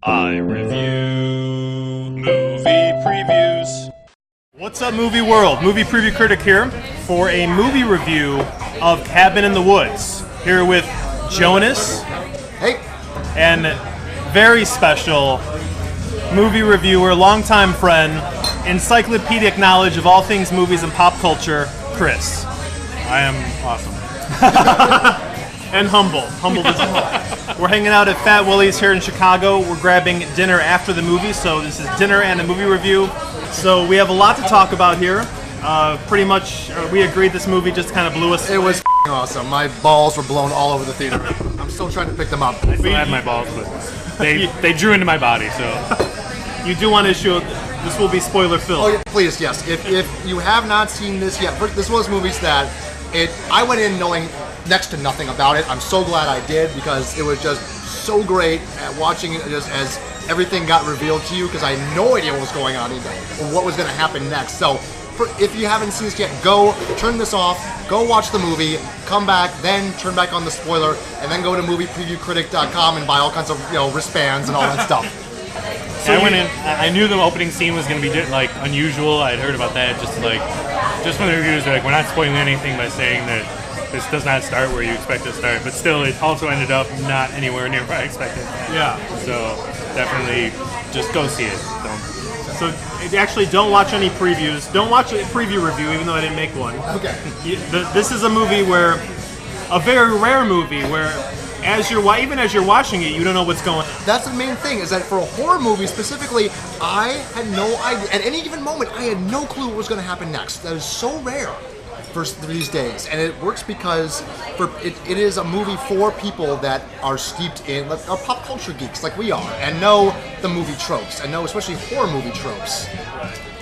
I review movie previews. What's up, movie world? Movie preview critic here for a movie review of Cabin in the Woods. Here with Jonas. Hey. And very special movie reviewer, longtime friend, encyclopedic knowledge of all things movies and pop culture, Chris. I am awesome. And humble as well. We're hanging out at Fat Willie's here in Chicago. We're grabbing dinner after the movie, so this is dinner and a movie review. So we have a lot to talk about here. Pretty much, we agreed this movie just kind of blew us. It was awesome. My balls were blown all over the theater. I'm still trying to pick them up. I still have my balls, but they drew into my body, so. You do want to show, this will be spoiler filled. Oh, yeah, please, yes. If you have not seen this yet, this was movies that I went in knowing next to nothing about it. I'm so glad I did because it was just so great at watching it just as everything got revealed to you because I had no idea what was going on either or what was going to happen next. So if you haven't seen this yet, go turn this off, go watch the movie, come back, then turn back on the spoiler, and then go to moviepreviewcritic.com and buy all kinds of wristbands and all that stuff. So I went in. I knew the opening scene was going to be unusual. I had heard about that. Just when the reviews were like, we're not spoiling anything by saying that this does not start where you expect it to start. But still, it also ended up not anywhere near where I expected. Yeah. So definitely, just go see it. So actually, don't watch any previews. Don't watch a preview review, even though I didn't make one. Okay. This is a movie a very rare movie where, even as you're watching it, you don't know what's going on. That's the main thing, is that for a horror movie specifically, I had no idea. At any given moment, I had no clue what was going to happen next. That is so rare for these days. And it works because it is a movie for people that are steeped in, are pop culture geeks like we are, and know the movie tropes, and know especially horror movie tropes.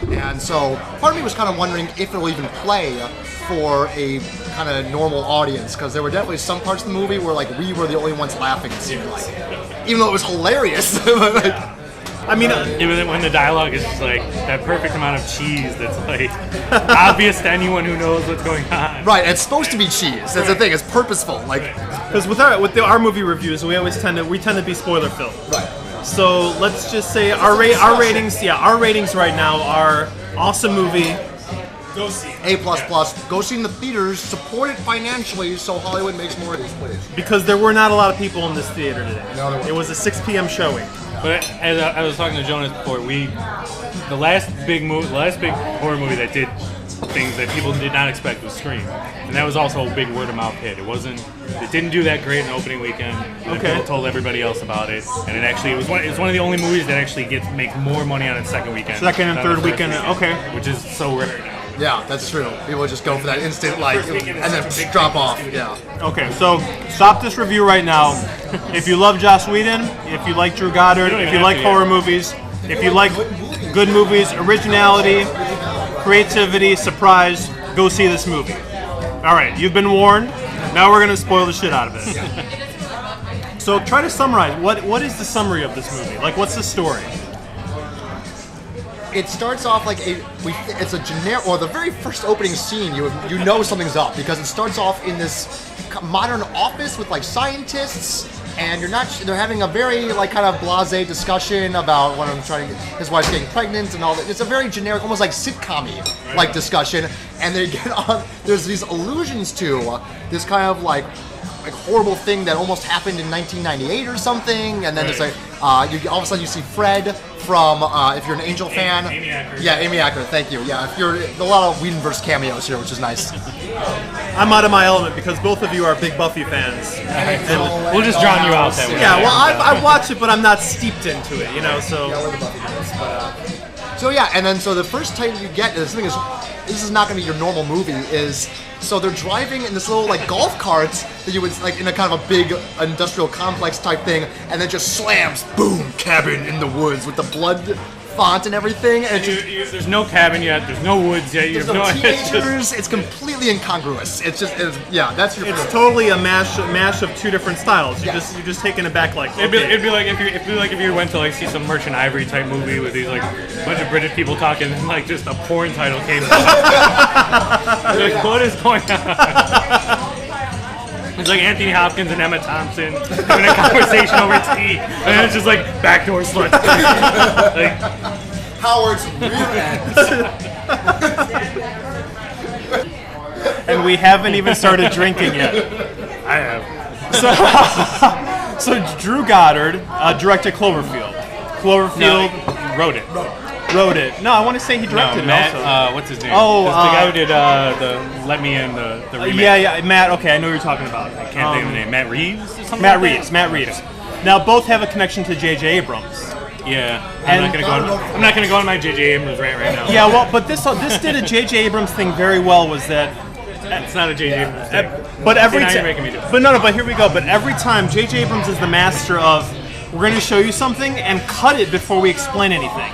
And so part of me was kind of wondering if it will even play for a kind of normal audience, because there were definitely some parts of the movie where we were the only ones laughing, it seemed like. Even though it was hilarious. I mean, even when the dialogue is just that perfect amount of cheese that's obvious to anyone who knows what's going on. Right, it's supposed to be cheese. That's the thing. It's purposeful. Because with our movie reviews, we tend to be spoiler filled. Right. So let's just say our ratings. Yeah, our ratings right now are awesome movie. Go see it. A++. Go see it in the theaters. Support it financially so Hollywood makes more of these, please. Because there were not a lot of people in this theater today. No, there weren't. It was a 6 p.m. showing. But as I was talking to Jonas before, the last big horror movie that did things that people did not expect was Scream, and that was also a big word of mouth hit. It didn't do that great in opening weekend. And people told everybody else about it, and it was one of the only movies that actually make more money on its second weekend. Second and third weekend, okay. Which is so rare now. Yeah, that's true. People just go for that instant and then drop off. Yeah. Okay, so stop this review right now. If you love Joss Whedon, if you like Drew Goddard, if you like horror movies, if you like good movies, originality, creativity, surprise, go see this movie. All right, you've been warned. Now we're gonna spoil the shit out of it. So try to summarize. What is the summary of this movie? What's the story? It starts off it's a generic, or the very first opening scene, you know something's up because it starts off in this modern office with scientists, and they're having a very kind of blasé discussion about his wife's getting pregnant and all that. It's a very generic, almost sitcom-y discussion, and they get on. There's these allusions to this kind of horrible thing that almost happened in 1998 or something, and then it's all of a sudden you see Fred from if you're an Angel fan. Amy Acker. Yeah, Amy Acker. Thank you. Yeah, if you're a lot of Whedonverse cameos here, which is nice. I'm out of my element because both of you are big Buffy fans. We'll just drown you out that way. Yeah, well, I watch it, but I'm not steeped into it, So. Yeah, we're the Buffy fans. So yeah, and then the first time you get this thing is, this is not going to be your normal movie. So they're driving in this little golf carts that you would in a kind of a big industrial complex type thing, and then just slams, boom, cabin in the woods with the blood font and everything. And there's no cabin yet. There's no woods yet. There's no teenagers. It's completely incongruous. That's your. It's totally a mash of two different styles. You're just taking it back It'd be like if you went to see some Merchant Ivory type movie with these bunch of British people talking, and just a porn title came out. What is going on? It's like Anthony Hopkins and Emma Thompson having a conversation over tea, and then it's just like backdoor sluts. Like, Howard's rear end. And we haven't even started drinking yet. I have. So Drew Goddard directed Cloverfield. Cloverfield Wrote it. wrote it. No, I want to say he directed Matt, it also. what's his name? Oh, the guy who did the Let Me In, the remake. Yeah, Matt. Okay, I know who you're talking about. I can't think of the name. Matt Reeves or something Matt like Reeves. Matt Reeves. Now both have a connection to J.J. Abrams. that? Yeah. And- I'm not gonna go on my J.J. Abrams rant right now. Yeah, well, but this did a J.J. Abrams thing very well. Was that? It's not a J.J. Abrams thing. But every now you're time, making me do it. but here we go. But every time J.J. Abrams is the master of, we're going to show you something and cut it before we explain anything.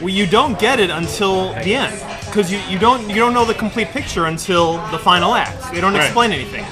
Well, you don't get it until the end because you don't know the complete picture until the final act. They don't explain anything.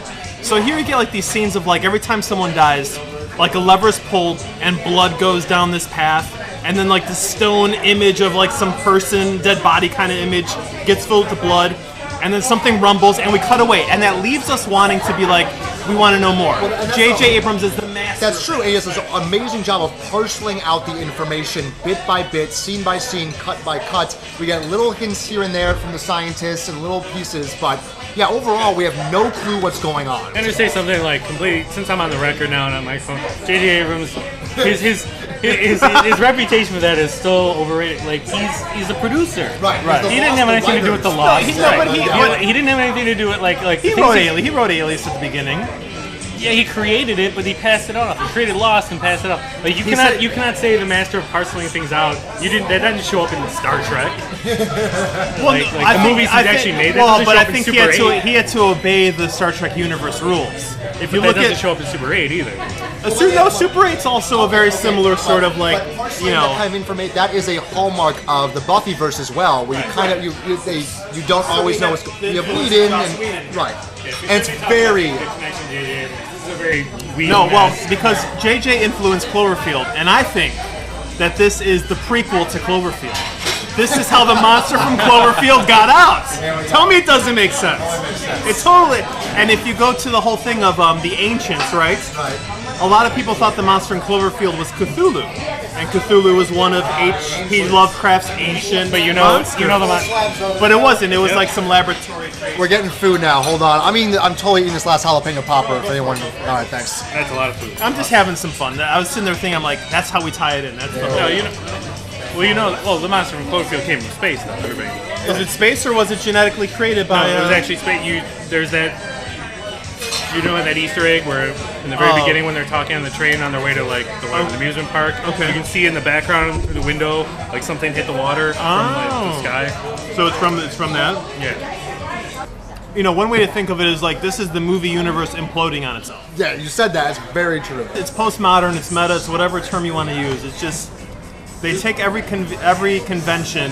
So here you get like these scenes of like every time someone dies, like a lever's pulled and blood goes down this path, and then like the stone image of like some person, dead body kind of image gets filled with blood. And then something rumbles, and we cut away, and that leaves us wanting to be like, we want to know more. J.J. Abrams is the master. That's true. He does an amazing job of parceling out the information bit by bit, scene by scene, cut by cut. We get little hints here and there from the scientists and little pieces, but yeah, overall, we have no clue what's going on. I'm gonna say something like completely. Since I'm on the record now and on my phone, J.J. Abrams, his reputation for that is still overrated. Like he's a producer. Right. He didn't have anything to do with the law. he He didn't have anything to do with like He wrote Alias at the beginning. Yeah, he created it, but he passed it off. He created Lost and passed it off. Like you cannot say the master of parceling things out. That doesn't show up in Star Trek. The movies he's actually made. Well, but I think he had to obey the Star Trek universe rules. If you look doesn't at show up in Super 8 either. Super 8's also a very similar sort of like, Parceling that kind of information, that is a hallmark of the Buffyverse as well, where you kind of you don't always know what's you have lead in and right, and it's very. Because JJ influenced Cloverfield, and I think that this is the prequel to Cloverfield. This is how the monster from Cloverfield got out. Tell me it doesn't make sense. It totally. And if you go to the whole thing of the ancients, right? A lot of people thought the monster in Cloverfield was Cthulhu, and Cthulhu was one of H.P. Lovecraft's ancient monsters. the monster. But it wasn't. It was like some laboratory. We're getting food now. Hold on. I mean, I'm totally eating this last jalapeno popper. If anyone, all right, thanks. That's a lot of food. I'm just having some fun. I was sitting there thinking, I'm like, that's how we tie it in. That's the whole. The monster from Cloverfield came from space, though. Everybody. Was it space or was it genetically created by? No, it was actually space. There's that. You know that Easter egg where in the very beginning when they're talking on the train on their way to like the amusement park, you can see in the background through the window like something hit the water from like, the sky. So it's from that. Yeah. One way to think of it is like this is the movie universe imploding on itself. Yeah, you said that. It's very true. It's postmodern. It's meta. It's whatever term you want to use. It's just they take every convention,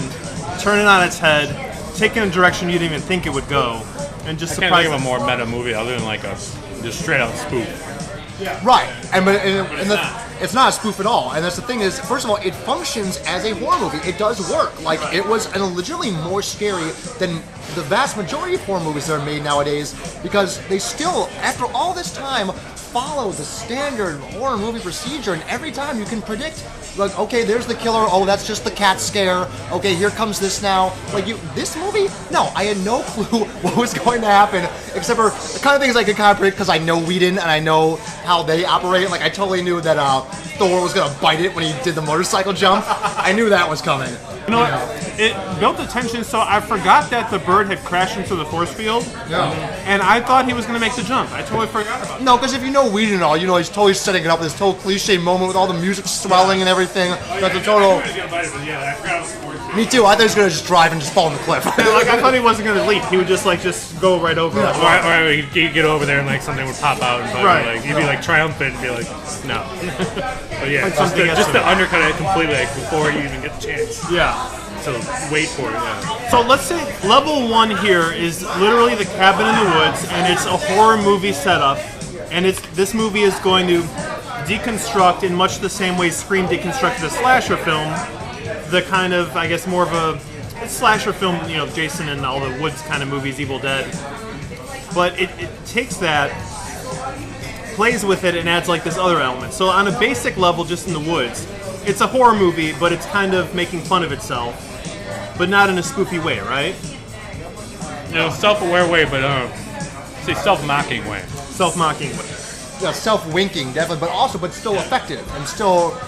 turn it on its head, take it in a direction you didn't even think it would go. And just I can't think of a more meta movie other than like a just straight out spoof. Right, and it's not a spoof at all. And that's the thing is, first of all, it functions as a horror movie. It does work. Like it was legitimately more scary than the vast majority of horror movies that are made nowadays because they still, after all this time, follow the standard horror movie procedure. And every time you can predict, like, okay, there's the killer. Oh, that's just the cat scare. Okay, here comes this now. Like this movie, no, I had no clue what was going to happen, except for the kind of things I could kind of predict because I know Whedon and I know how they operate. Like I totally knew that Thor was gonna bite it when he did the motorcycle jump. I knew that was coming. You know what? It built the tension, so I forgot that the bird had crashed into the force field. Yeah. And I thought he was going to make the jump. I totally forgot about it. No, because if you know Whedon and all, you know he's totally setting it up this total cliche moment with all the music swelling and everything. That's a total. Me too. I thought he was gonna just drive and just fall on the cliff. Like I thought he wasn't going to leap. He would just go right over it. Or he'd get over there and like something would pop out and like he'd be like triumphant and be like, no. But yeah, just to undercut it completely like before you even get the chance. Yeah. So wait for it. Yeah. So let's say level 1 here is literally the cabin in the woods, and it's a horror movie setup, and this movie is going to deconstruct in much the same way Scream deconstructed a slasher film, the kind of, I guess, more of a slasher film, Jason and all the Woods kind of movies, Evil Dead. But it takes that plays with it and adds like this other element. So on a basic level, just in the woods, it's a horror movie, but it's kind of making fun of itself, but not in a spoofy way, right? Self-aware way, but say self-mocking way. Self-mocking way. Yeah, self-winking, definitely, but still effective and still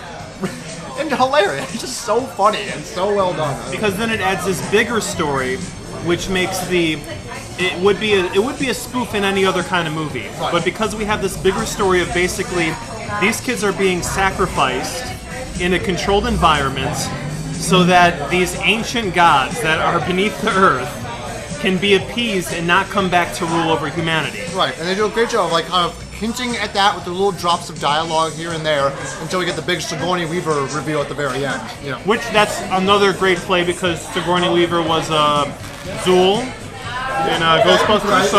and hilarious. It's just so funny and so well done. Because then it adds this bigger story, which makes it would be a spoof in any other kind of movie. Right. But because we have this bigger story of basically these kids are being sacrificed in a controlled environment so that these ancient gods that are beneath the earth can be appeased and not come back to rule over humanity. Right, and they do a great job of like kind of hinting at that with the little drops of dialogue here and there until we get the big Sigourney Weaver reveal at the very end. You know. Which that's another great play because Sigourney Weaver was Zool in Ghostbusters,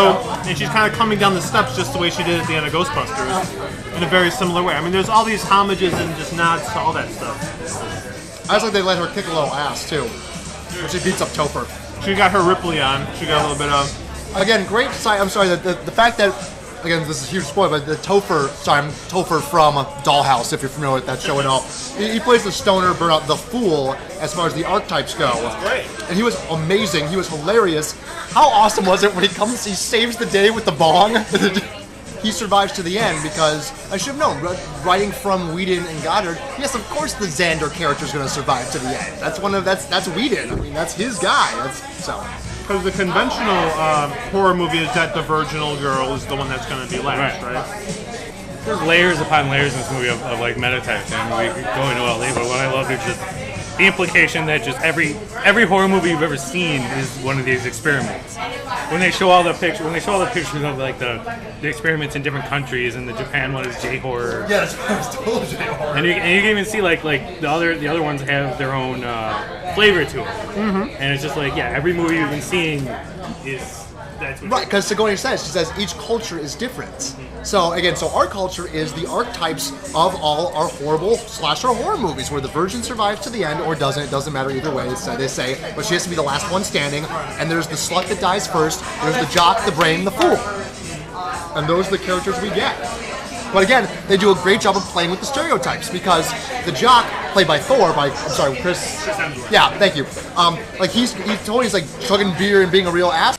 and she's kind of coming down the steps just the way she did at the end of Ghostbusters in a very similar way. I mean, there's all these homages and just nods to all that stuff. I just like they let her kick a little ass too, when she beats up Topher. She got her Ripley on. She got a little bit of. Again, great side. I'm sorry, the fact that, again, this is a huge spoiler, but Topher from Dollhouse, if you're familiar with that show at all. He plays the stoner, burnout, the fool, as far as the archetypes go. Great. And he was amazing. He was hilarious. How awesome was it when he saves the day with the bong? He survives to the end because, I should have known, writing from Whedon and Goddard, yes, of course the Xander character is going to survive to the end. That's Whedon. I mean, that's his guy. Because the conventional horror movie is that the virginal girl is the one that's going to be last, right? There's layers upon layers in this movie of like meta type thing. We could go into all day, but what I loved is just the implication that just every horror movie you've ever seen is one of these experiments. When they show all the pictures of like the experiments in different countries, and the Japan one is J-horror. Yeah, it's totally J-horror. And you can even see like the other ones have their own flavor to it. Mm-hmm. And it's just like, yeah, every movie you've been seeing is that's what right, because Sigourney she says each culture is different. So again, our culture is the archetypes of all our horrible slasher horror movies, where the virgin survives to the end or doesn't. It doesn't matter either way. They say, but she has to be the last one standing. And there's the slut that dies first. There's the jock, the brain, the fool. And those are the characters we get. But again, they do a great job of playing with the stereotypes because the jock, played by Chris. Yeah, thank you. Like he's like chugging beer and being a real ass.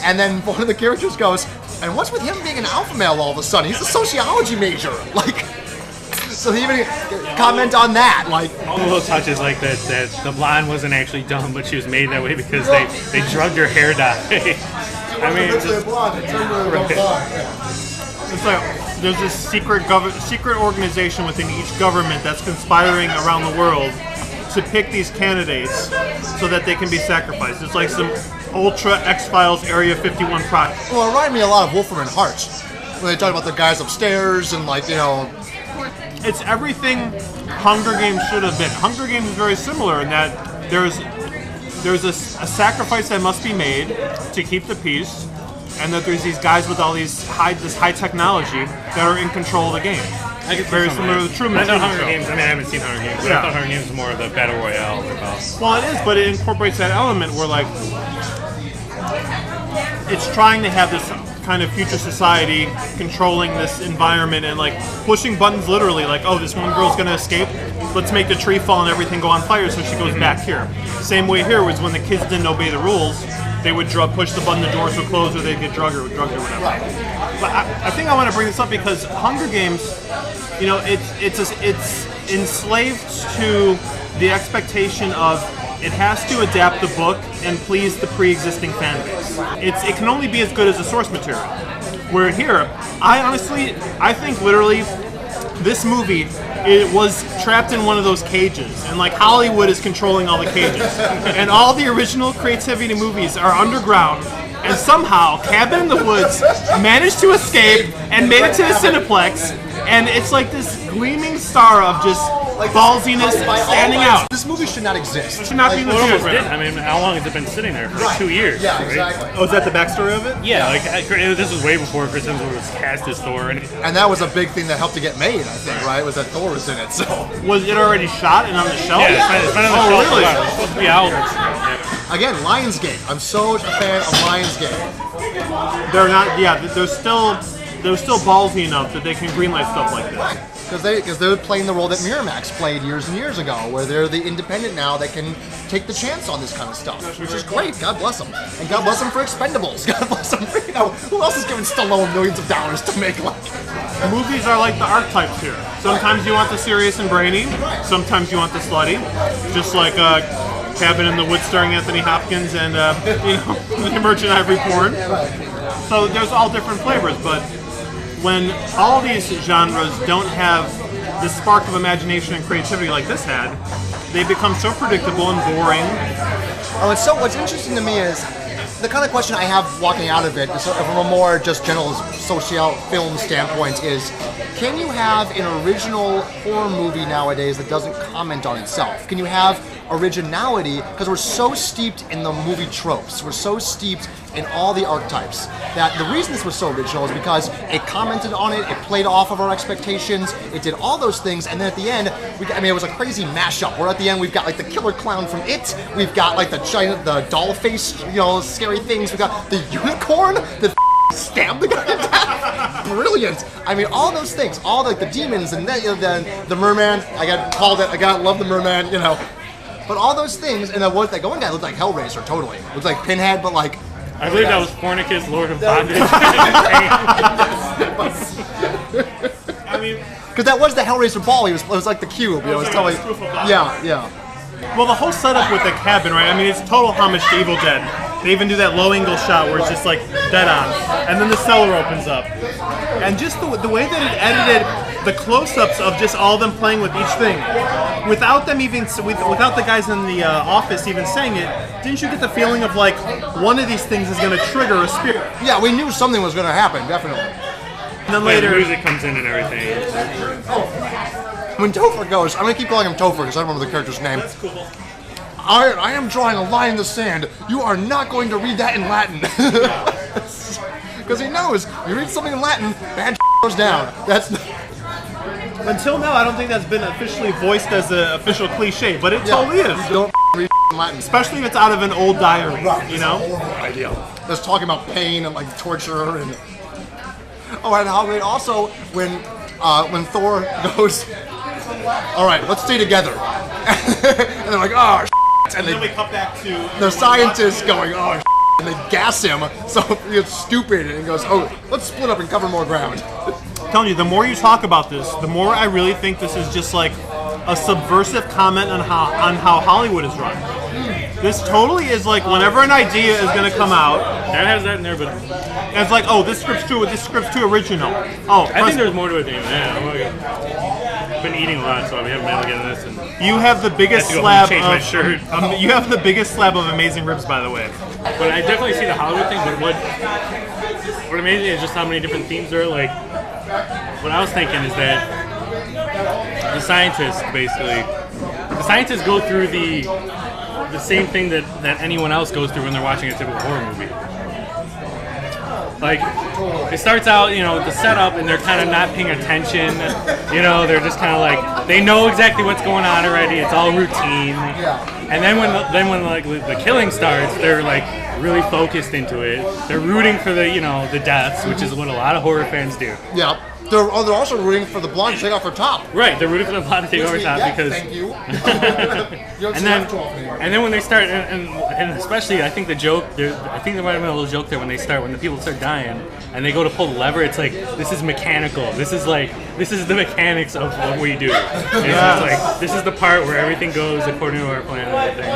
And then one of the characters goes, and what's with him being an alpha male all of a sudden? He's a sociology major. Like, so they even comment on that. Like, all the little touches like that the blonde wasn't actually dumb, but she was made that way because they drugged her hair dye. I mean, it's like there's this secret organization within each government that's conspiring around the world to pick these candidates so that they can be sacrificed. It's like some Ultra X-Files Area 51 project. Well, it reminded me a lot of Wolfram and Hart when they talk about the guys upstairs and like, It's everything Hunger Games should have been. Hunger Games is very similar in that there's a sacrifice that must be made to keep the peace, and that there's these guys with all this high technology that are in control of the game. Very similar to the Truman I know Show. Hunger Games. I mean, I haven't seen Hunger Games, but I thought Hunger Games was more of the battle royale. Well, it is, but it incorporates that element where, like, it's trying to have this kind of future society controlling this environment and, like, pushing buttons literally, like, oh, this one girl's going to escape, let's make the tree fall and everything go on fire so she goes back here. Same way here was when the kids didn't obey the rules, they would push the button, the doors would close, or they'd get drugged or whatever. But I think I want to bring this up because Hunger Games, it's enslaved to the expectation of it has to adapt the book and please the pre-existing fan base. It can only be as good as the source material. Where here, I think literally this movie, it was trapped in one of those cages, and like Hollywood is controlling all the cages, and all the original creativity movies are underground, and somehow Cabin in the Woods managed to escape and made it to the Cineplex, and it's like this gleaming star of just ballsiness standing out. This movie should not exist. It should not be in the theaters right now. I mean, how long has it been sitting there? For 2 years. Yeah, right? exactly. Oh, is that the backstory of it? Yeah, like this was way before Chris Hemsworth was cast as Thor, and that was a big thing that helped to get made, I think, right? Was that Thor was in it, so. Was it already shot and on the shelf? yeah, it's been on the shelf really? for a while. It's supposed to be out. Again, Lionsgate. I'm so a fan of Lionsgate. They're not. Yeah, they're still they're still ballsy enough that they can greenlight stuff like this. Because they're playing the role that Miramax played years and years ago, where they're the independent now that can take the chance on this kind of stuff, which is great. God bless them, and God bless them for Expendables. God bless them for, who else is giving Stallone millions of dollars to make like. Movies are like the archetypes here. Sometimes you want the serious and brainy. Sometimes you want the slutty. Just like Cabin in the Woods starring Anthony Hopkins and the Emergent Ivory Porn. So there's all different flavors, but when all these genres don't have the spark of imagination and creativity like this had, they become so predictable and boring. Oh, and so what's interesting to me is the kind of question I have walking out of it, from a more just general social film standpoint, is can you have an original horror movie nowadays that doesn't comment on itself? Can you have originality? Because we're so steeped in the movie tropes, we're so steeped in all the archetypes, that the reason this was so original is because it commented on it, it played off of our expectations, it did all those things, and then at the end, it was a crazy mashup, where at the end we've got like the killer clown from It, we've got like the doll face, scary things, we've got the unicorn that stabbed the guy to death. Brilliant. I mean, all those things, all like the demons, and then the merman, I love the merman, But all those things, and that one guy looked like Hellraiser, totally. Looked like Pinhead, but like... I believe that was Fornicus, Lord of Bondage. I mean... Because that was the Hellraiser ball, it was like the cube, it was totally... Yeah. Well, the whole setup with the cabin, right? I mean, it's total homage to Evil Dead. They even do that low-angle shot where it's just like dead on, and then the cellar opens up, and just the way that it edited the close-ups of just all of them playing with each thing, without them even without the guys in the office even saying it, didn't you get the feeling of like one of these things is going to trigger a spirit? Yeah, we knew something was going to happen, definitely. And then later, the music comes in and everything. When Topher goes, I'm going to keep calling him Topher because I don't remember the character's name. That's cool. I am drawing a line in the sand. You are not going to read that in Latin. Because he knows, you read something in Latin, bad goes down. Until now, I don't think that's been officially voiced as an official cliche, but it totally is. Don't read in Latin. Especially if it's out of an old diary, Right, it's a horrible idea. Just talking about pain and like torture and... Oh, and how great also when Thor goes, all right, let's stay together. And they're like, oh, and then we cut back to the scientists going, oh, and they gas him, so it's stupid, and he goes, oh, let's split up and cover more ground. I'm telling you, the more you talk about this, the more I really think this is just like a subversive comment on how Hollywood is run. This totally is like whenever an idea is going to come out, That has that in there, but and it's like, oh, this script's too original. Oh, I think there's more to it than that. I've been eating a lot, so we haven't been able to get into this. And you have the biggest I slab change my shirt. you have the biggest slab of amazing ribs, by the way. But I definitely see the Hollywood thing. But what amazes me is just how many different themes there are. Like, what I was thinking is that the scientists go through the same thing that anyone else goes through when they're watching a typical horror movie. Like, it starts out, the setup, and they're kind of not paying attention. They're just kind of like, they know exactly what's going on already. It's all routine. And then when like the killing starts, they're like really focused into it. They're rooting for the deaths, which is what a lot of horror fans do. Yeah. They're also rooting for the blonde to take off her top. Right, they're rooting for the blonde to take off her top because. Thank you. And then when they start, and especially I think the joke, I think there might have been a little joke there when the people start dying and they go to pull the lever. It's like, this is mechanical. This is the mechanics of what we do. It's just like, this is the part where everything goes according to our plan and everything.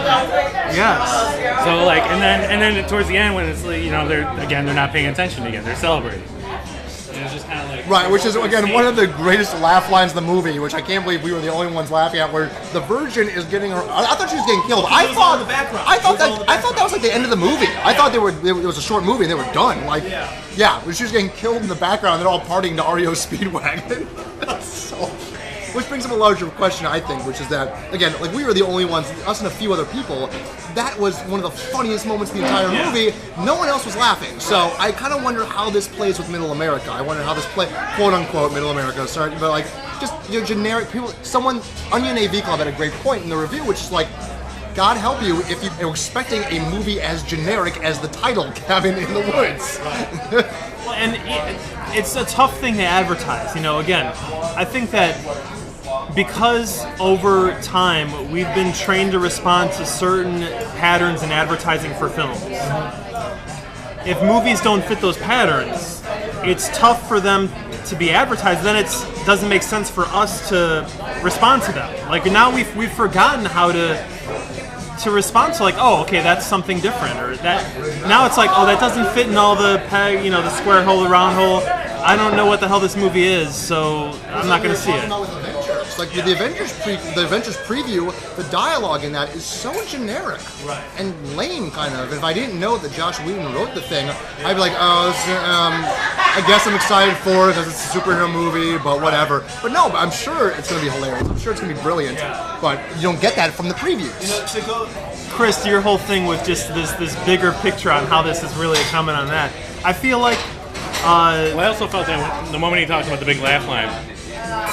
Yes. So like, and then towards the end when it's like, they're not paying attention again. They're celebrating. And it's just kind of like, right, which is again one of the greatest laugh lines in the movie, which I can't believe we were the only ones laughing at. Where the Virgin is getting her. I thought she was getting killed. I thought that was like the end of the movie. I thought it was a short movie and they were done. Like, yeah, she was getting killed in the background. They're all partying to REO Speedwagon. Which brings up a larger question, I think, which is that, again, like we were the only ones, us and a few other people, that was one of the funniest moments of the entire movie. No one else was laughing. So I kind of wonder how this plays with Middle America. I wonder how this quote unquote, Middle America, sorry, but like, just generic people. Onion AV Club had a great point in the review, which is like, God help you if you're expecting a movie as generic as the title, Cabin in the Woods. and it's a tough thing to advertise. Again, I think that because over time we've been trained to respond to certain patterns in advertising for films. If movies don't fit those patterns, it's tough for them to be advertised. Then it doesn't make sense for us to respond to them. Like now we've forgotten how to respond to, like, oh, okay, that's something different, or that now it's like, oh, that doesn't fit in all the peg, the square hole, the round hole. I don't know what the hell this movie is, so I'm not going to see it. Like the Avengers preview, the dialogue in that is so generic and lame, kind of. If I didn't know that Joss Whedon wrote the thing, I'd be like, oh, I guess I'm excited for it because it's a superhero movie, but whatever. But no, I'm sure it's going to be hilarious. I'm sure it's going to be brilliant. But you don't get that from the previews. Chris, to your whole thing with just this bigger picture on how this is really a comment on that, I feel like. Well, I also felt that the moment he talked about the big laugh line,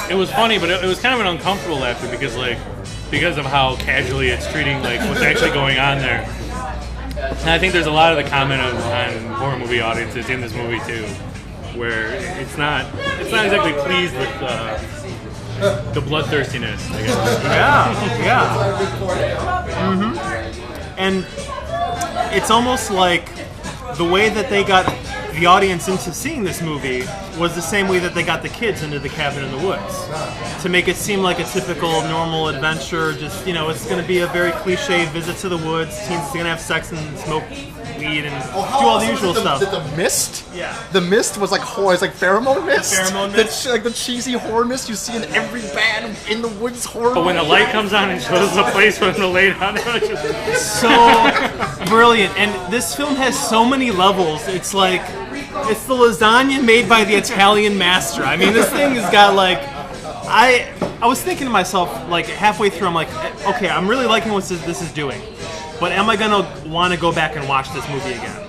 it was funny, but it was kind of an uncomfortable laughter because of how casually it's treating like what's actually going on there. And I think there's a lot of the comment on horror movie audiences in this movie too, where it's not exactly pleased with the bloodthirstiness, I guess. Yeah. Mm-hmm. And it's almost like the way that they got the audience into seeing this movie was the same way that they got the kids into The Cabin in the Woods, to make it seem like a typical normal adventure. Just it's going to be a very cliche visit to the woods. Teens are going to have sex and smoke weed and do all the usual stuff. The mist? Yeah. The mist was like horror. It's like pheromone mist. Pheromone mist. Like the cheesy horror mist you see in every bad in the woods horror. But when the light comes on and shows the place for them to lay down, so brilliant. And this film has so many levels. It's like it's the lasagna made by the Italian master. I mean, this thing has got like, I was thinking to myself, like halfway through, I'm like, okay, I'm really liking what this is doing, but am I gonna want to go back and watch this movie again?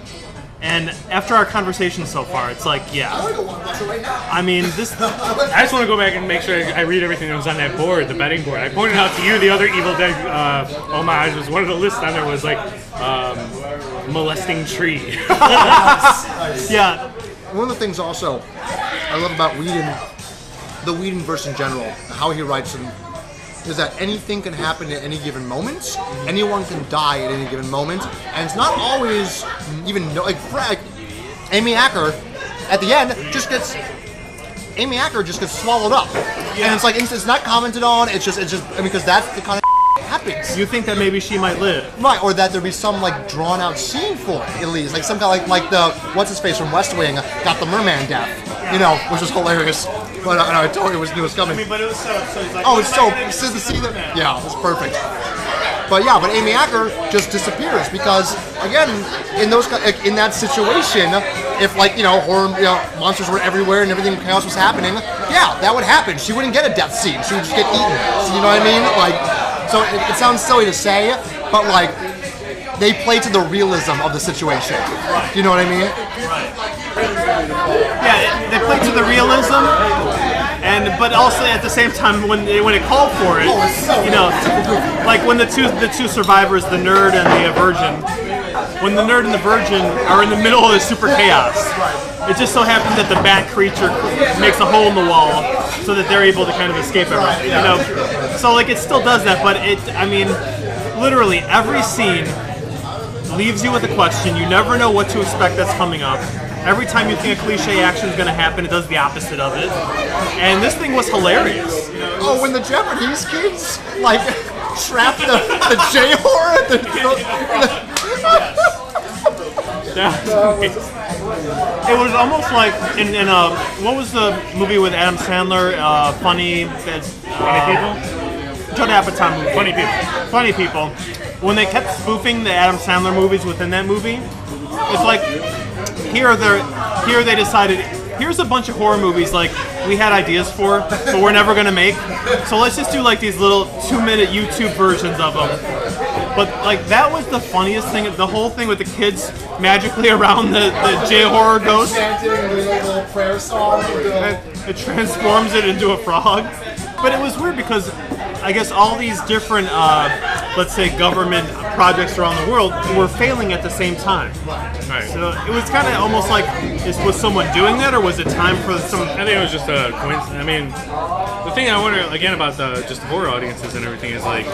And after our conversation so far, it's like, yeah. I want to go watch it right now. I mean, this. I just want to go back and make sure I read everything that was on that board, the betting board. I pointed out to you the other Evil Dead homage was one of the lists on there was like molesting tree. Yeah. One of the things also I love about Whedon, the Whedonverse in general, how he writes them, is that anything can happen at any given moment. Anyone can die at any given moment, and it's not always even like Amy Acker at the end just gets swallowed up, and it's like it's not commented on. It's just because that's the kind of happens. You think that maybe she might live, right? Or that there'd be some like drawn out scene for it at least, like some kind of like the what's his face from West Wing got the merman death, which was hilarious. But I told you it was coming. I mean, but it was so he's like, oh, it's so to see that. Yeah, it's perfect. But Amy Acker just disappears because again, in that situation, if horror, monsters were everywhere and everything chaos was happening, that would happen. She wouldn't get a death scene. She would just get eaten. So, you know what I mean? So it sounds silly to say, but they play to the realism of the situation. You know what I mean? Right. Yeah, they play to the realism, but also at the same time when it called for it, like when the two survivors, the nerd and the virgin, when the nerd and the virgin are in the middle of the super chaos, it just so happens that the bat creature makes a hole in the wall so that they're able to kind of escape everything. So it still does that, but literally every scene leaves you with a question. You never know what to expect that's coming up. Every time you think a cliche action is going to happen, it does the opposite of it. And this thing was hilarious. Oh, when the Japanese kids trap the J-horror It was almost like in what was the movie with Adam Sandler? Funny People. Judd Apatow movie. Funny People. When they kept spoofing the Adam Sandler movies within that movie, it's like here they decided here's a bunch of horror movies we had ideas for, but we're never gonna make. So let's just do these little 2-minute YouTube versions of them. But that was the funniest thing. The whole thing with the kids magically around the J-horror ghost. Chanting a little prayer song. It transforms it into a frog. But it was weird because I guess all these different, let's say, government projects around the world were failing at the same time. Right. So it was kind of almost like, was someone doing that, or was it time for some? I think it was just a coincidence. I mean, the thing I wonder again about just the horror audiences and everything is like,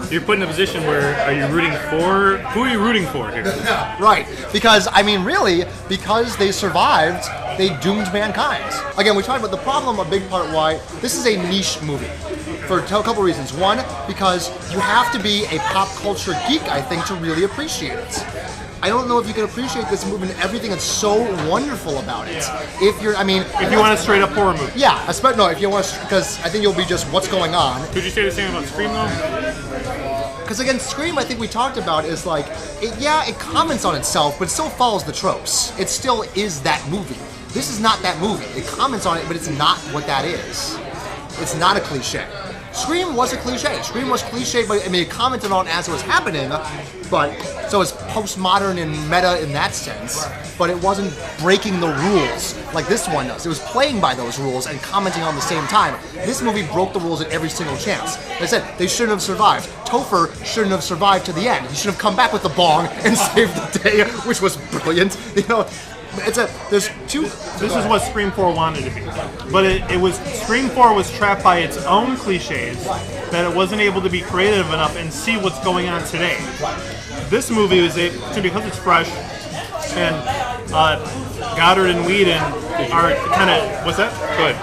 you're put in a position where who are you rooting for here? Right, because I mean, really, because they survived, they doomed mankind. Again, we talked about the problem. A big part why this is a niche movie. For a couple reasons. One, because you have to be a pop culture geek, I think, to really appreciate it. I don't know if you can appreciate this movie and everything that's so wonderful about it. If you want a straight up horror movie. Yeah, if you want to, because I think you'll be just what's going on. Could you say the same about Scream though? Because again, Scream, I think we talked about, is like, it comments on itself, but it still follows the tropes. It still is that movie. This is not that movie. It comments on it, but it's not what that is. It's not a cliche. Scream was a cliche. Scream was cliche, but I mean, it commented on it as it was happening, but so it's postmodern and meta in that sense, but it wasn't breaking the rules like this one does. It was playing by those rules and commenting on the same time. This movie broke the rules at every single chance. Like I said, they shouldn't have survived. Topher shouldn't have survived to the end. He should have come back with the bong and saved the day, which was brilliant. You know, there's two. This is what Scream 4 wanted to be, but it was Scream 4 was trapped by its own cliches that it wasn't able to be creative enough and see what's going on today. This movie is because it's fresh, and Goddard and Whedon are kind of what's that? Good.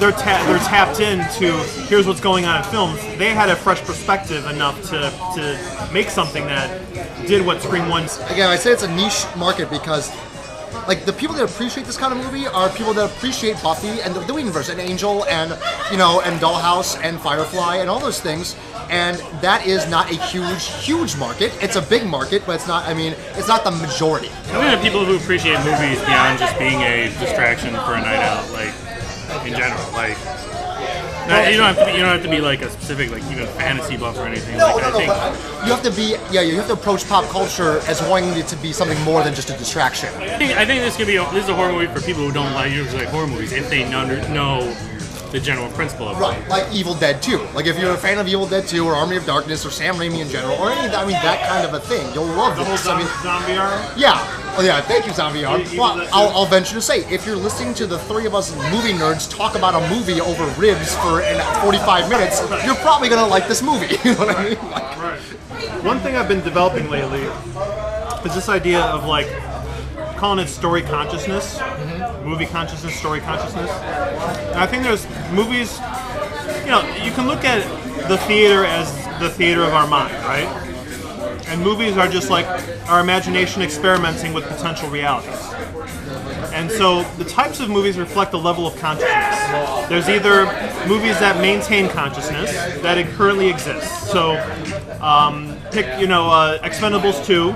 They're tapped into here's what's going on in films. They had a fresh perspective enough to make something that did what Scream 1's. Again, I say it's a niche market because, like, the people that appreciate this kind of movie are people that appreciate Buffy and the Whedonverse and Angel and and Dollhouse and Firefly and all those things. And that is not a huge market. It's a big market, but it's not. I mean, it's not the majority. I mean, the people who appreciate movies beyond just being a distraction for a night out, like in general, like. You don't have to be like a specific, like, even fantasy buff or anything. No, like, I think but you have to be. Yeah, you have to approach pop culture as wanting it to be something more than just a distraction. I think this is a horror movie for people who don't usually like horror movies if they know the general principle of it. Right, like Evil Dead 2. Like, if you're a fan of Evil Dead 2 or Army of Darkness or Sam Raimi in general, or any of that, I mean, that kind of a thing, you'll love The whole this. I mean, zombie arm? yeah. Oh, yeah, thank you, Zombie Arm. Evil Well, Dead 2. I'll venture to say, if you're listening to the three of us movie nerds talk about a movie over ribs for 45 minutes, you're probably going to like this movie. You know what I mean? Like, Right. One thing I've been developing lately is this idea of, like, calling it story consciousness, movie consciousness, story consciousness. And I think there's movies, you can look at the theater as the theater of our mind, right? And movies are just like our imagination experimenting with potential realities. And so the types of movies reflect a level of consciousness. There's either movies that maintain consciousness, that it currently exists. So pick, Expendables 2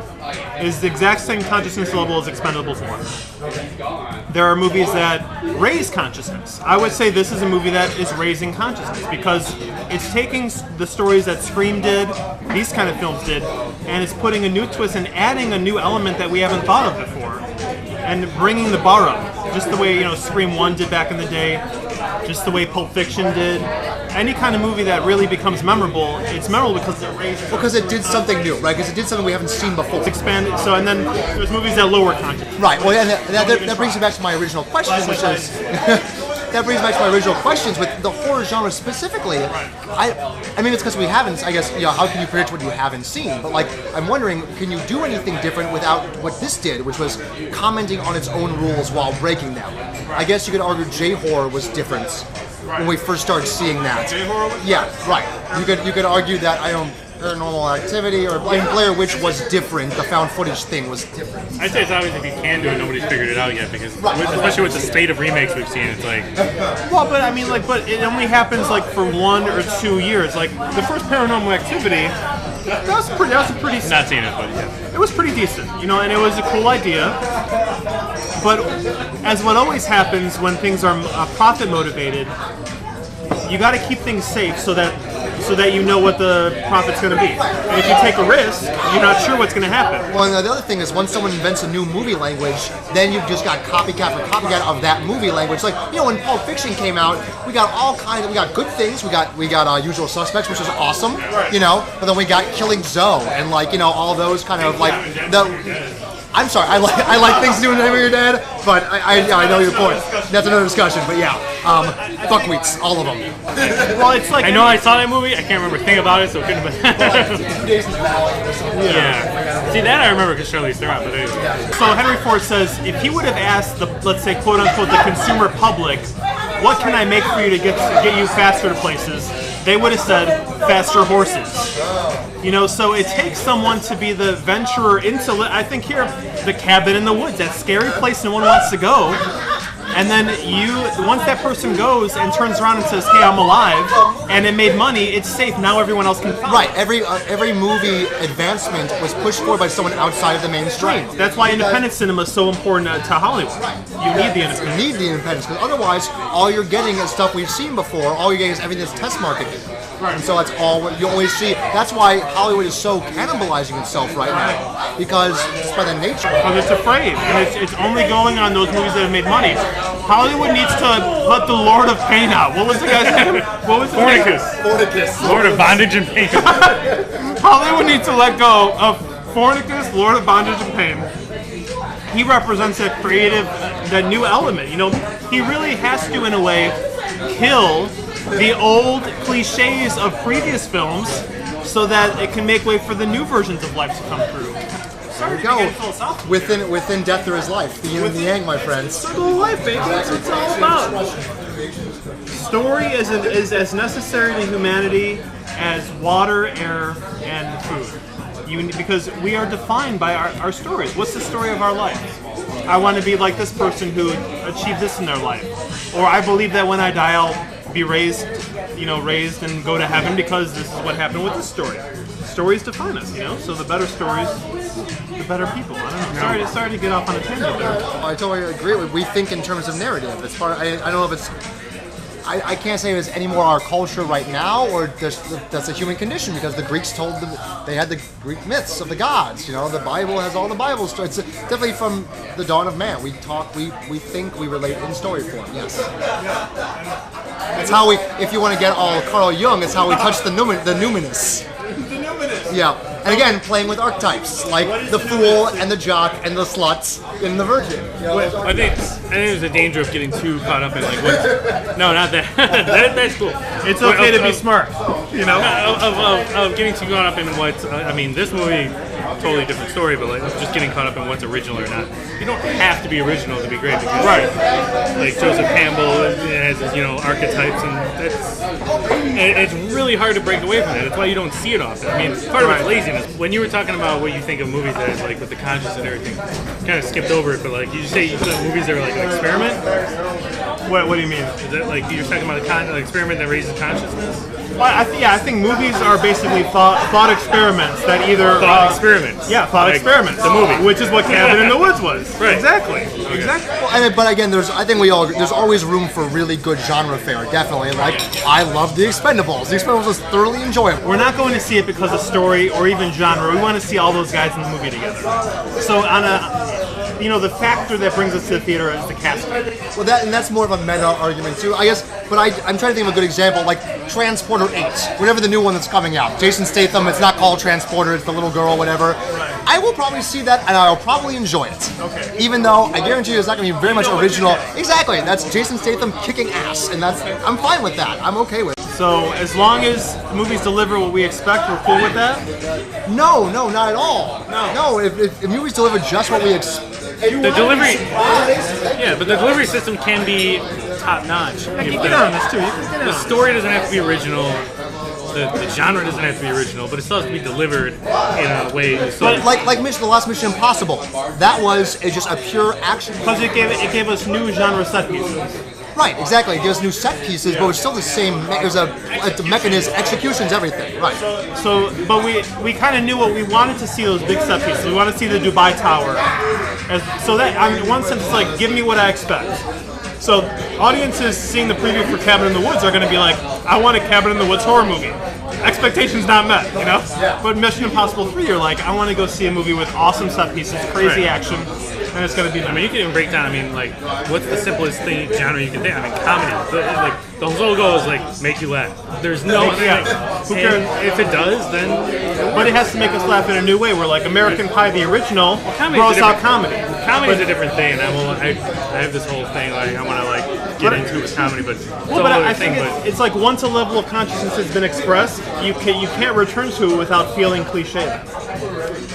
is the exact same consciousness level as Expendables 1. There are movies that raise consciousness. I would say this is a movie that is raising consciousness because it's taking the stories that Scream did, these kind of films did, and it's putting a new twist and adding a new element that we haven't thought of before, and bringing the bar up, just the way Scream 1 did back in the day, just the way Pulp Fiction did. Any kind of movie that really becomes memorable, it's memorable because it raises. because it did something new, right? Because it did something we haven't seen before. It's expanded. So, and then there's movies that lower consciousness. Right. Well, and that brings me back to my original question, which is that brings me back to my original questions with the horror genre specifically. I mean, it's because we haven't. I guess how can you predict what you haven't seen? But like, I'm wondering, can you do anything different without what this did, which was commenting on its own rules while breaking them? I guess you could argue J-horror was different when we first started seeing that. J-horror? Yeah. Right. You could argue that Paranormal Activity or Blair Witch was different. The found footage thing was different. I'd say it's obvious if you can do it, nobody's figured it out yet because, especially with the state of remakes we've seen, it's like. Well, but I mean, but it only happens like for 1 or 2 years. Like the first Paranormal Activity, that was a pretty. Not seen it, but yeah. It was pretty decent, and it was a cool idea. But as what always happens when things are profit motivated, you got to keep things safe so that so that you know what the profit's going to be. And if you take a risk, you're not sure what's going to happen. Well, and the other thing is, once someone invents a new movie language, then you've just got copycat for copycat of that movie language. Like, you know, when Pulp Fiction came out, we got all kinds of, we got good things. We got Usual Suspects, which is awesome, you know. But then we got Killing Zoe and, like, you know, all those kind of like the. I'm sorry, I like things doing Name of Your Dad, but I know your point. That's another discussion, but yeah, buckwheats, all of them. Well, it's like I know I saw that movie. I can't remember a thing about it, so it couldn't have been. 2 Days in the Valley or something. Yeah. See, that I remember because Charlize Theron, but anyway. So Henry Ford says, if he would have asked the, let's say, quote unquote, the consumer public, what can I make for you to get you faster to places? They would have said faster horses. You know, so it takes someone to be the venturer into, I think here, the cabin in the woods, that scary place no one wants to go. And then once that person goes and turns around and says, hey, I'm alive, and it made money, it's safe, now everyone else can follow. Right, every movie advancement was pushed forward by someone outside of the mainstream. That's why independent cinema is so important to Hollywood. You need the independence. You need the independence, because otherwise, all you're getting is stuff we've seen before. All you're getting is everything that's test marketed. Right. And so that's all you always see. That's why Hollywood is so cannibalizing itself right now, because just by the nature. Because it's afraid, and it's only going on those movies that have made money. Hollywood needs to let the Lord of Pain out. What was the guy's name? What was his name? Fornicus. Lord of Bondage and Pain. Hollywood needs to let go of Fornicus, Lord of Bondage and Pain. He represents that creative, that new element. You know, he really has to, in a way, kill the old cliches of previous films so that it can make way for the new versions of life to come through. There you go. Within death there is life. The yin and the yang, my friends. Circle of life, baby. That's what it's all about. Story is as necessary to humanity as water, air, and food. Because we are defined by our stories. What's the story of our life? I want to be like this person who achieved this in their life. Or I believe that when I die I'll be raised and go to heaven because this is what happened with this story. Stories define us, you know? So the better stories, the better people. I don't know. Sorry to get off on a tangent there. I totally agree with. We think in terms of narrative. As far I don't know if it's. I can't say it's any more our culture right now, or that's a human condition, because the Greeks they had the Greek myths of the gods. You know, the Bible has all the Bible stories. It's definitely from the dawn of man. We think, we relate in story form. Yes. It's how we. If you want to get all Carl Jung, it's how we touch the numinous. Yeah, and again, playing with archetypes like the fool and the jock and the sluts and the virgin. You know, I think there's a danger of getting too caught up in like what. No, not that. That's cool. It's okay to be smart. You know, of getting too caught up in what. I mean, this movie, totally different story, but like just getting caught up in what's original or not. You don't have to be original to be great. Because, right. Like Joseph Campbell has his, archetypes, and it's really hard to break away from that. That's why you don't see it often. I mean, part of it's laziness. When you were talking about what you think of movies that like with the conscious and everything, kind of skipped over it, but like you say movies that are like an experiment. What do you mean? Is that like you're talking about an experiment that raises consciousness? Well, I think movies are basically thought experiments that either experiments. Yeah, thought experiments. The movie, which is what Cabin in the Woods was. Right. Exactly. Okay. Exactly. Well, but again, there's always room for really good genre fare. Definitely. Like I love The Expendables. The Expendables was thoroughly enjoyable. We're not going to see it because of story or even genre. We want to see all those guys in the movie together. So on the factor that brings us to the theater is the casting. Well, that's more of a meta argument too, I guess. But I'm trying to think of a good example, like Transporter 8, whatever the new one that's coming out. Jason Statham. It's not called Transporter. It's the little girl, whatever. Right. I will probably see that, and I will probably enjoy it. Okay. Even though I guarantee you, it's not going to be very much original. Exactly. That's Jason Statham kicking ass, and I'm fine with that. I'm okay with it. So as long as the movies deliver what we expect, we're cool with that? No, not at all. No. If movies deliver just what we expect. The delivery, but the delivery system can be top notch. You can get on this too. The story doesn't have to be original. The genre doesn't have to be original, but it still has to be delivered in a way. So but like the last Mission Impossible, that was just a pure action. Because it gave us new genre set pieces. Right, exactly. It gives new set pieces, but it's still the same. There's a mechanism, executions, everything. Right. But we kind of knew what we wanted to see, those big set pieces. We wanted to see the Dubai Tower. In one sense, it's like, give me what I expect. So audiences seeing the preview for Cabin in the Woods are going to be like, I want a Cabin in the Woods horror movie. expectations not met, you know? But Mission Impossible 3, you're like, I want to go see a movie with awesome set pieces, crazy action, and it's going to be. I mean, you can even break down. I mean, like, what's the simplest thing genre you can think? I mean, comedy. The whole goal is like make you laugh. There's no. Who cares if it does? Then. But it has to make us laugh in a new way. We're like American Pie, the original, throws out comedy. Comedy is a different thing, and I have this whole thing like I want to like get into with comedy, but I think it's like once a level of consciousness has been expressed, you can't return to it without feeling cliche.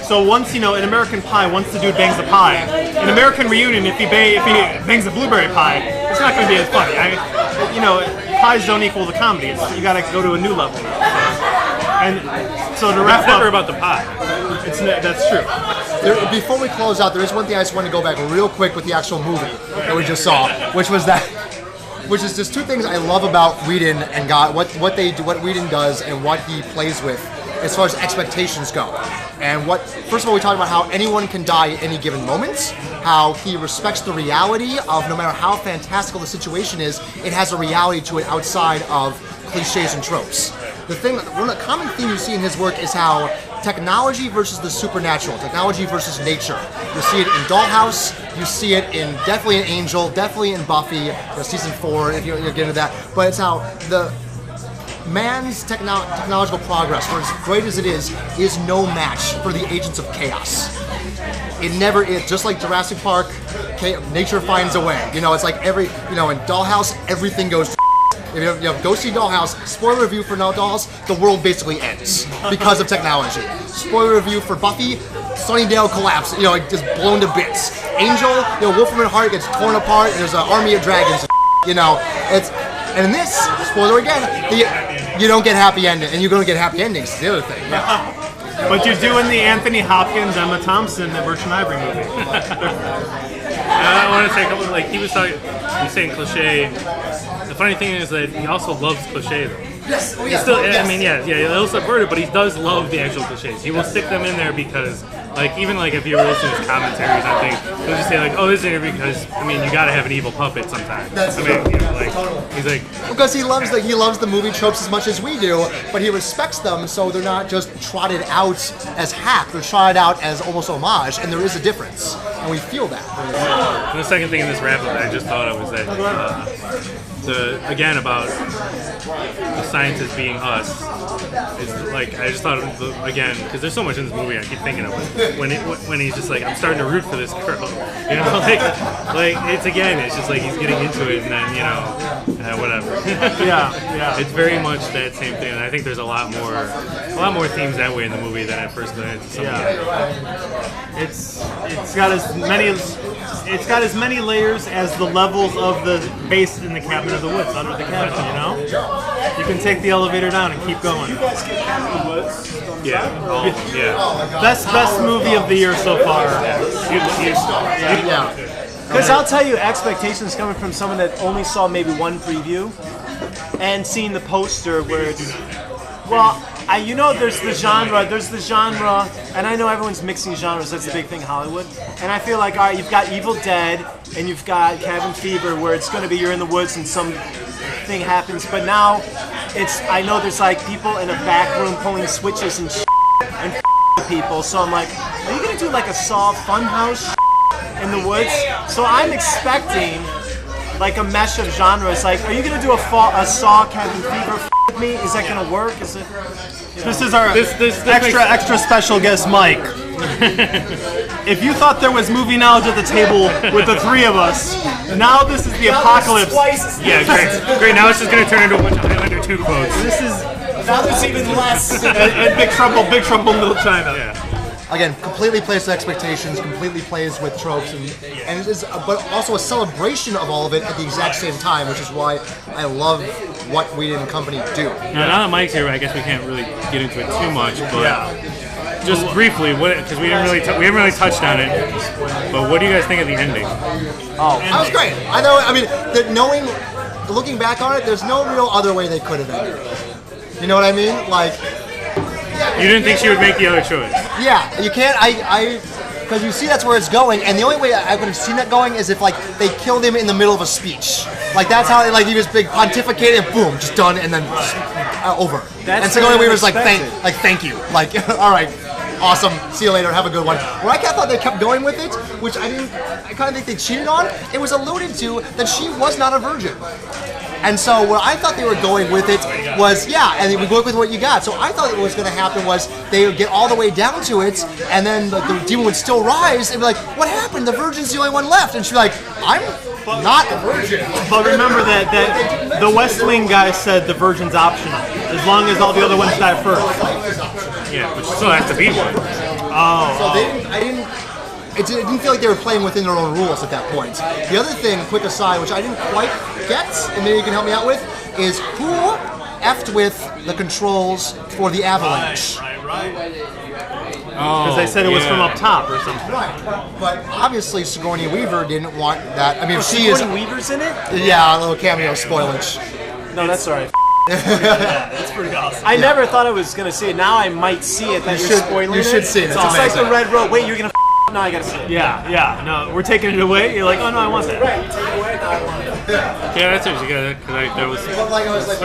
So once, in American Pie, once the dude bangs the pie, in American Reunion, if he bangs a blueberry pie, it's not going to be as funny. Pies don't equal the comedy. You got to go to a new level. And so to wrap up, never about the pie. That's true. Before we close out, there is one thing I just want to go back real quick with the actual movie that we just saw, which is just two things I love about Whedon and what Whedon does and what he plays with as far as expectations go. And first of all, we talked about how anyone can die at any given moment, how he respects the reality of no matter how fantastical the situation is, it has a reality to it outside of cliches and tropes. One of the common theme you see in his work is how technology versus the supernatural, technology versus nature. You see it in Dollhouse, you see it definitely in Angel, definitely in Buffy, season 4, if you get into that. But it's how the man's technological progress, for as great as it is no match for the agents of chaos. It never is. Just like Jurassic Park, nature finds a way. It's like in Dollhouse, everything goes to If you go see Dollhouse, spoiler review for Dollhouse, the world basically ends because of technology. Spoiler review for Buffy, Sunnydale collapse, just blown to bits. Angel, Wolfram and Hart gets torn apart, and there's an army of dragons, and in this, spoiler again, you don't get happy ending, and you're going to get happy endings, it's the other thing. Yeah. But you're doing the Anthony Hopkins, Emma Thompson, the Merchant Ivory movie. I want to take a look, like he was saying cliche. The funny thing is that he also loves cliche though. Yes. Oh, yeah. I mean, he'll subvert it, but he does love the actual cliches. He will stick them in there because, even if you ever listen to his commentaries on things, he'll just say this is here because, you gotta have an evil puppet sometimes. He's like because he loves the movie tropes as much as we do, but he respects them, so they're not just trotted out as hack. They're trotted out as almost homage, and there is a difference, and we feel that. And the second thing in this wrap up that I just thought of was that. Again about the scientists being us. It's I just thought of because there's so much in this movie I keep thinking of it. When he's just I'm starting to root for this girl, it's just he's getting into it and then whatever. Yeah. It's very much that same thing, and I think there's a lot more themes that way in the movie than at first glanced. It's got as many layers as the levels of the base in the Cabin of the Woods under the cabin. You can take the elevator down and keep going. Best movie of the year so far. Because I'll tell you, expectations coming from someone that only saw maybe one preview and seeing the poster where it's, there's the genre, and I know everyone's mixing genres, that's the big thing in Hollywood, and I feel like, all right, you've got Evil Dead, and you've got Cabin Fever, where it's going to be you're in the woods and something happens, but now I know there's people in a back room pulling switches and and people, so I'm like, are you going to do a Saw Funhouse in the woods? So I'm expecting a mesh of genres, are you going to do a Saw Cabin Fever with me? Is that going to work? Is it? This is our extra special guest, Mike. If you thought there was movie knowledge at the table with the three of us, now this is the apocalypse. Yeah, great. Now it's just going to turn into a bunch of Highlander 2 quotes. Now there's even less. and Big Trouble in Little China. Yeah. Again, completely plays to expectations, completely plays with tropes, and it is, but also a celebration of all of it at the exact same time, which is why I love what Whedon and company do. Now that Mike's here, I guess we can't really get into it too much, but just briefly, because we haven't really touched on it. But what do you guys think of the ending? That was great. I know. Looking back on it, there's no real other way they could have ended it. You know what I mean? You didn't think she would make the other choice? Yeah, you can't. Because you see that's where it's going, and the only way I could have seen that going is if they killed him in the middle of a speech. Like that's how like he was big pontificating and boom, just done and then over. That's and Sigourney Weaver's like unexpected. thank you. Like all right. Awesome. See you later. Have a good one. Where I thought they kept going with it, which I kind of think they cheated on. It was alluded to that she was not a virgin. And so where I thought they were going with it was, and we work with what you got. So I thought what was going to happen was they would get all the way down to it, and then the demon would still rise, and be like, what happened? The virgin's the only one left. And she'd be like, I'm not a virgin. But remember that the West Wing guy said the virgin's optional, as long as all the other ones die first. Yeah, but you still have to be one. So it didn't feel like they were playing within their own rules at that point. The other thing, quick aside, which I didn't quite get, and maybe you can help me out with, is who effed with the controls for the avalanche? Because they said it was from up top or something. Right, but obviously Sigourney Weaver didn't want that. I mean, if she is, Sigourney Weaver's in it? yeah, a little cameo spoilage. No, that's alright. That's pretty awesome. I never thought I was gonna see it. Now I might see it. That you're spoiling you it. should see it. It's It's like amazing. the Red Road. Wait, you're gonna. No, I gotta see it. Yeah. No, we're taking it away. You're like, oh no, I want that. Right, you take it away. No, I want it. Yeah, that's it. You got it. Because that was. But like I was like,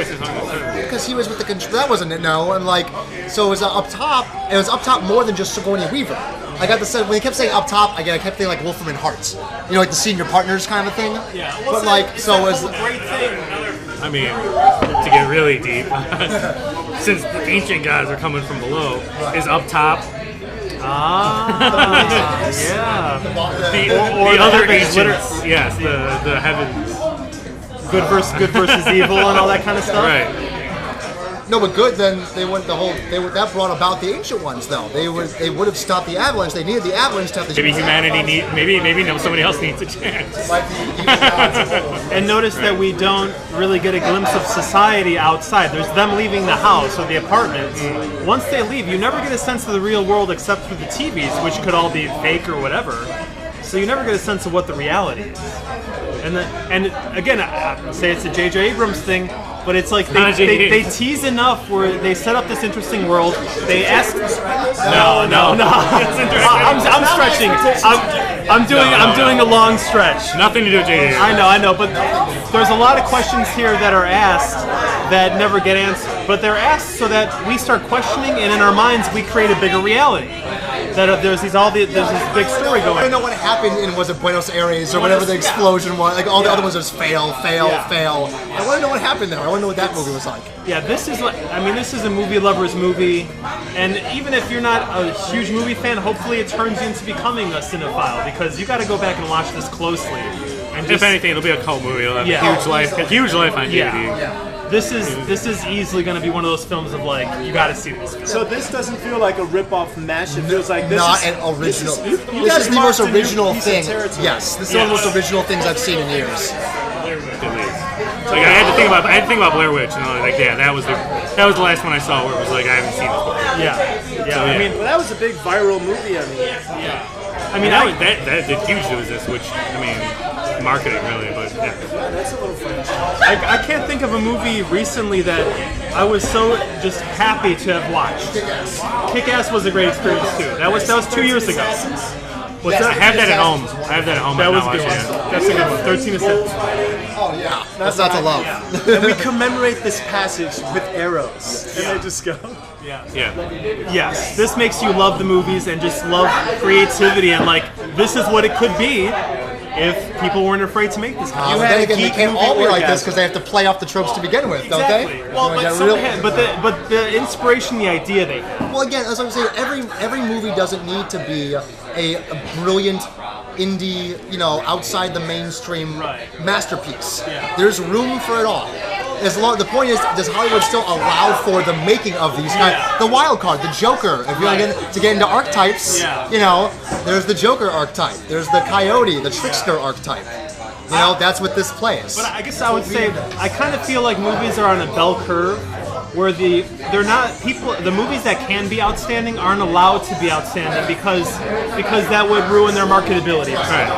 because he was with the control. That wasn't it. No, and like, so it was up top. It was up top more than just Sigourney Weaver. I got the sense when he kept saying up top. Again, I kept thinking like Wolfram and Hart. You know, like the senior partners kind of thing. Yeah. But like, so it was. Great thing. I mean, to get really deep, since the ancient gods are coming from below, is up top. Yeah. The the other heavens, ancients, yes, the heavens. Good versus evil and all that kind of stuff. Right. No, but good. Then they went the whole. That brought about the ancient ones, though. They would have stopped the avalanche. They needed the avalanche to have the. Maybe humanity maybe somebody else needs a chance. Like the evil gods of old. And notice that we don't really get a glimpse of society outside. There's them leaving the house or the apartments. Once they leave, you never get a sense of the real world except through the TVs, which could all be fake or whatever. So you never get a sense of what the reality is. And again, I say it's a J.J. Abrams thing, but it's like they tease enough where they set up this interesting world. They ask, no. I'm stretching. I'm doing a long stretch. Nothing to do with J.J. I know, but there's a lot of questions here that are asked that never get answered. But they're asked so that we start questioning, and in our minds we create a bigger reality. That there's this big story I going. don't know what happened in was it Buenos Aires or whatever the explosion was. Like all the other ones just fail. I want to know what happened there. I want to know what that movie was like. Yeah, this is a movie lover's movie, and even if you're not a huge movie fan, hopefully it turns you into becoming a cinephile because you got to go back and watch this closely. And If anything, it'll be a cult movie. It'll have a huge life on DVD. Yeah. This is easily going to be one of those films of like you got to see this. So this doesn't feel like a rip-off from MASH. It feels like this Not is an original. This This is the most original thing. Territory. Yes, this is one of the most original things I've seen in years. Like I had to think about Blair Witch, and I was like, yeah, that was the last one I saw where it was like I haven't seen this before. Yeah. I mean, Well, that was a big viral movie. I mean, that did huge to this, which I mean, marketing really, but yeah. that's a little French. I can't think of a movie recently that I was so just happy to have watched. Kick-Ass was a great experience too. That was 2 years ago. I have that at home. That was a good one. That's a good one. 13 to 7. Oh yeah, that's not to love. And we commemorate this passage with arrows, and they just go. Yeah. Yes, this makes you love the movies and just love creativity and like this is what it could be if people weren't afraid to make this kind of But then again, they geek can't movie all be like this orgasm. because they have to play off the tropes to begin with, don't Exactly. they? Well, You but, wanna get real- but the inspiration, the idea they have. Well, again, as I'm saying, every movie doesn't need to be a brilliant indie, outside the mainstream masterpiece. Yeah. There's room for it all. The point is, does Hollywood still allow for the making of these kind? The wild card, the Joker. If you want to get into archetypes, there's the Joker archetype. There's the Coyote, the trickster archetype. That's what this plays. But I guess I would say I kind of feel like movies are on a bell curve where the movies that can be outstanding aren't allowed to be outstanding because that would ruin their marketability. Right.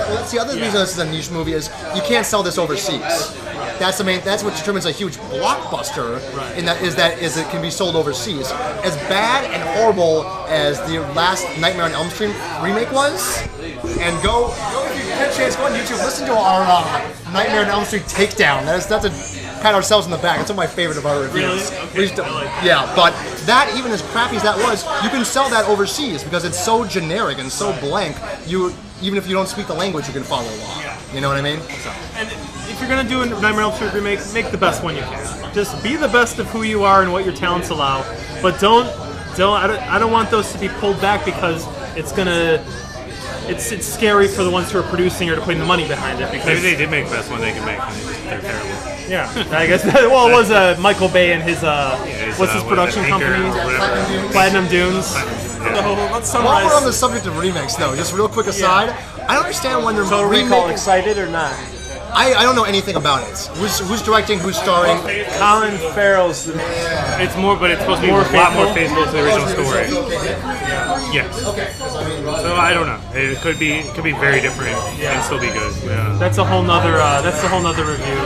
That's the other reason this is a niche movie is you can't sell this overseas. That's what determines a huge blockbuster. In that it can be sold overseas. As bad and horrible as the last Nightmare on Elm Street remake was, and go if you get a chance, go on YouTube, listen to our Nightmare on Elm Street takedown. That's a pat ourselves in the back. It's one of my favorite of our reviews. Really? Okay. Yeah, but that, even as crappy as that was, you can sell that overseas because it's so generic and so blank. Even if you don't speak the language, you can follow along. You know what I mean? And if you're gonna do a Nightmare on Elm Street remake, make the best one you can. Just be the best of who you are and what your talents allow, but I don't want those to be pulled back because it's scary for the ones who are producing or to putting the money behind it. Because Maybe they did make the best one they could make. They're terrible. Yeah, I guess. Well, it was Michael Bay and his what's his production company? Platinum Dunes. Yeah. So let's While summarize. we're on the subject of remakes, though, just real quick aside, I don't understand when they're Total Recall, remaking. excited or not? I don't know anything about it. Who's directing? Who's starring? Colin Farrell's the It's more, but it's supposed to be a lot more faithful to the original story. Yes. So I don't know. It could be very different and still be good. Yeah. That's a whole nother review.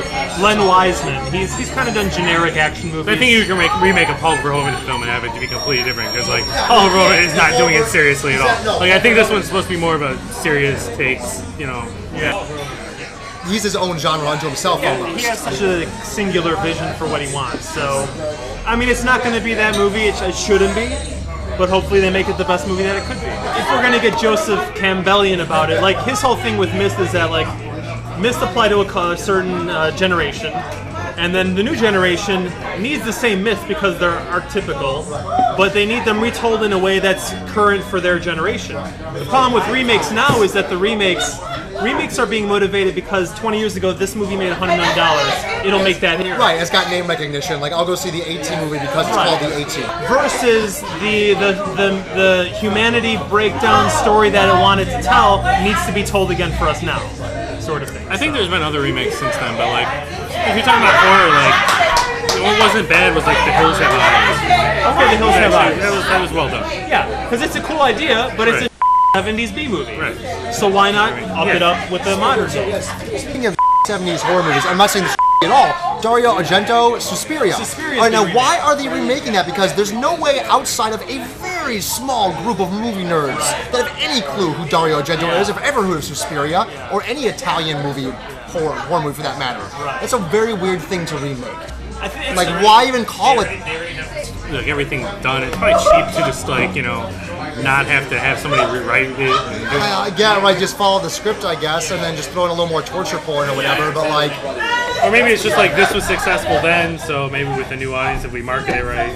Len Wiseman, he's kind of done generic action movies. I think you can remake a Paul Verhoeven film and have it to be completely different because like Paul Verhoeven is not doing it seriously at all. Like I think this one's supposed to be more of a serious takes. Yeah. He's his own genre unto himself almost. He has such a singular vision for what he wants. So, I mean, it's not going to be that movie. It shouldn't be. But hopefully they make it the best movie that it could be. If we're going to get Joseph Campbellian about it, like his whole thing with Myst is that like Myst apply to a certain generation. And then the new generation needs the same myths because they're archetypical, but they need them retold in a way that's current for their generation. The problem with remakes now is that the remakes are being motivated because 20 years ago this movie made $100 million. It'll make that here. Right, it's got name recognition. Like I'll go see the 18 movie because it's called the 18. Versus the humanity breakdown story that it wanted to tell needs to be told again for us now, sort of thing. I think there's been other remakes since then, but like if you're talking about horror, like what wasn't bad was like The Hills Have Eyes. Okay, The Hills Have Eyes. That was well done. Yeah, because it's a cool idea, but it's a 70s B movie. Right. So why not up it up with the modern day? Speaking of 70s horror movies, I'm not saying this at all. Dario Argento, Suspiria. Suspiria's All right, now been why are they remaking that? Because there's no way outside of a very small group of movie nerds that have any clue who Dario Argento is, if ever heard of Suspiria, or any Italian movie, horror movie for that matter. Right. It's a very weird thing to remake. I think Like, why even call it? Like everything done, it's probably cheap to just like not have to have somebody rewrite it. Yeah, right, just follow the script, I guess, and then just throw in a little more torture porn or whatever, but like... Or maybe it's just like this was successful then, so maybe with a new audience, if we market it right.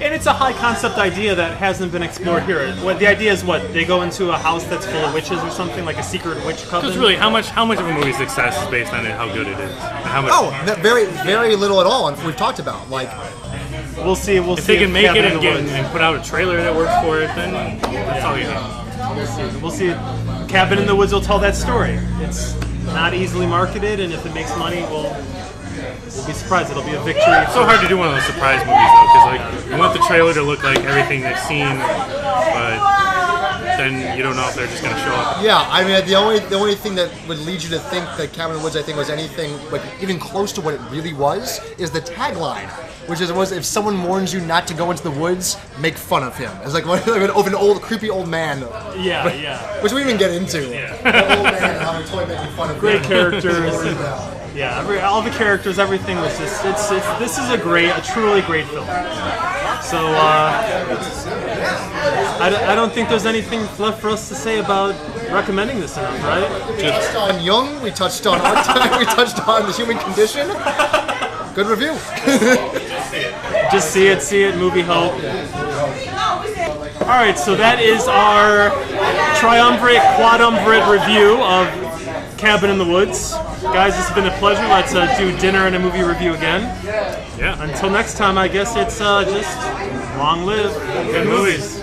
And it's a high concept idea that hasn't been explored here. The idea is what? They go into a house that's full of witches or something, like a secret witch coven? Because really, how much of a movie's success is based on it, how good it is. And how much, very, very little at all, and we've talked about, like... We'll see. if they can make it and put out a trailer that works for it, then that's all you need. We'll see. Cabin in the Woods will tell that story. It's not easily marketed, and if it makes money, we'll be surprised. It'll be a victory. It's so hard to do one of those surprise movies though, because like you want the trailer to look like everything they've seen, but then you don't know if they're just going to show up. Yeah, I mean, the only thing that would lead you to think that Cabin in the Woods, I think, was anything like even close to what it really was, is the tagline, which was if someone warns you not to go into the woods, make fun of him. It's like an old, creepy old man. Yeah. Which we even get into. The old man and how they're totally making fun of Great him. characters. Yeah, all the characters, everything was just. This is a truly great film. So I don't think there's anything left for us to say about recommending this enough, right? We touched on Jung, we touched on art time, we touched on the human condition. Good review. Just see it, movie hope. Alright, so that is our triumvirate, quadumvirate review of Cabin in the Woods. Guys, this has been a pleasure. Let's do dinner and a movie review again. Yeah. Until next time, I guess it's just long live good movies.